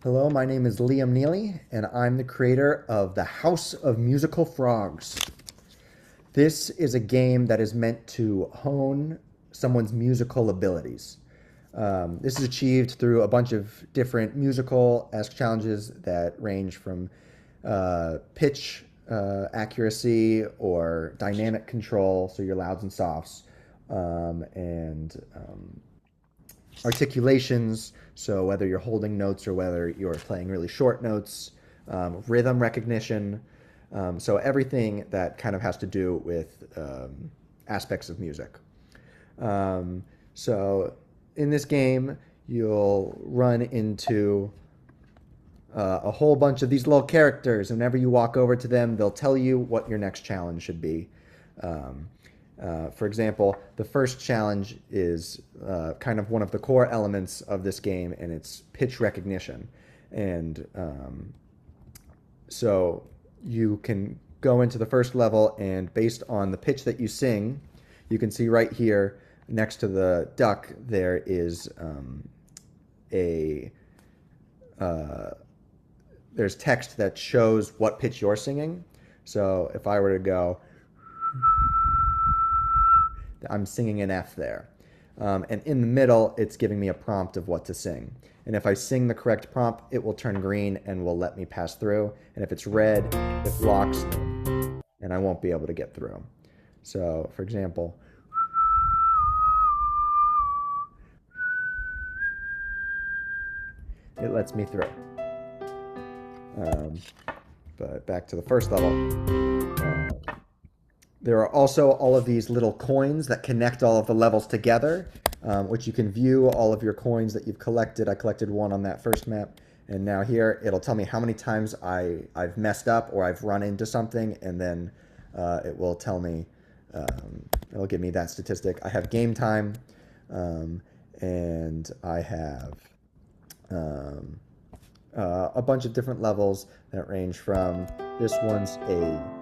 Hello, my name is Liam Neely, and I'm the creator of the House of Musical Frogs. This is a game that is meant to hone someone's musical abilities. This is achieved through a bunch of different musical-esque challenges that range from pitch accuracy or dynamic control, so your louds and softs, and articulations, so whether you're holding notes or whether you're playing really short notes, rhythm recognition, so everything that kind of has to do with aspects of music. So in this game, you'll run into a whole bunch of these little characters. Whenever you walk over to them, they'll tell you what your next challenge should be. For example, the first challenge is kind of one of the core elements of this game, and it's pitch recognition. And so you can go into the first level, and based on the pitch that you sing, you can see right here next to the duck, there is there's text that shows what pitch you're singing. So if I were to go, I'm singing an F there. And in the middle, it's giving me a prompt of what to sing. And if I sing the correct prompt, it will turn green and will let me pass through. And if it's red, it blocks me, and I won't be able to get through. So, for example, it lets me through. But back to the first level. There are also all of these little coins that connect all of the levels together, which you can view all of your coins that you've collected. I collected one on that first map, and now here it'll tell me how many times I've messed up or I've run into something, and then it will tell me, it'll give me that statistic. I have game time, and I have a bunch of different levels that range from, this one's a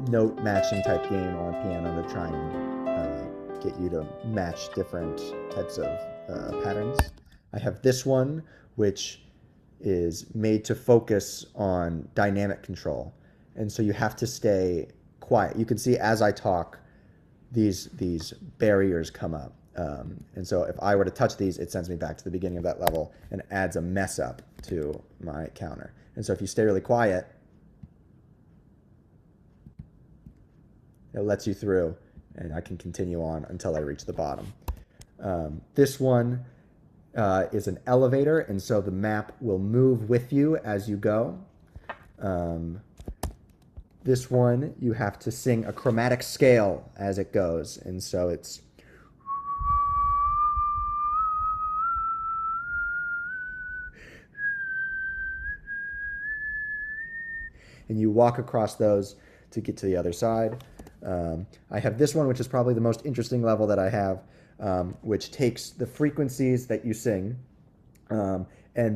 note matching type game on piano to try and get you to match different types of patterns. I have this one, which is made to focus on dynamic control. And so you have to stay quiet. You can see as I talk, these barriers come up. And so if I were to touch these, it sends me back to the beginning of that level and adds a mess up to my counter. And so if you stay really quiet, it lets you through, and I can continue on until I reach the bottom. This one is an elevator, and so the map will move with you as you go. This one, you have to sing a chromatic scale as it goes, and so it's and you walk across those to get to the other side. I have this one, which is probably the most interesting level that I have, which takes the frequencies that you sing and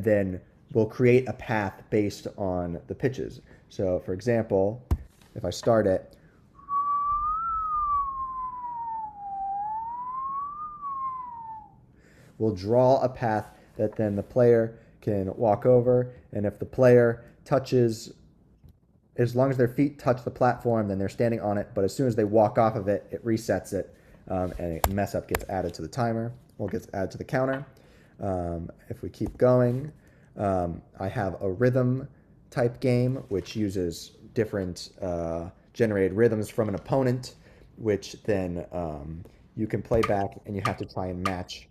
then will create a path based on the pitches. So, for example, if I start it, we'll draw a path that then the player can walk over, and if the player touches, as long as their feet touch the platform, then they're standing on it. But as soon as they walk off of it, it resets it, and a mess up gets added to the timer, or gets added to the counter. If we keep going, I have a rhythm type game, which uses different generated rhythms from an opponent, which then you can play back, and you have to try and match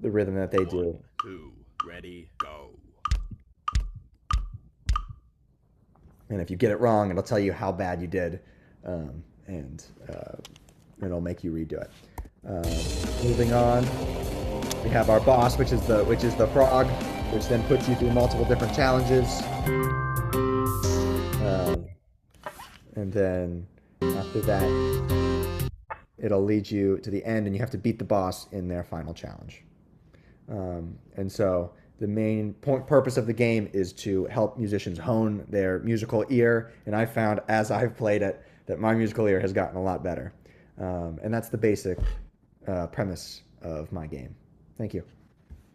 the rhythm that they do. 1, 2, ready, go. And if you get it wrong, it'll tell you how bad you did, and it'll make you redo it. Moving on, we have our boss, which is the frog, which then puts you through multiple different challenges. And then after that, it'll lead you to the end, and you have to beat the boss in their final challenge. And so the main purpose of the game is to help musicians hone their musical ear, and I found as I've played it that my musical ear has gotten a lot better. And that's the basic premise of my game. Thank you.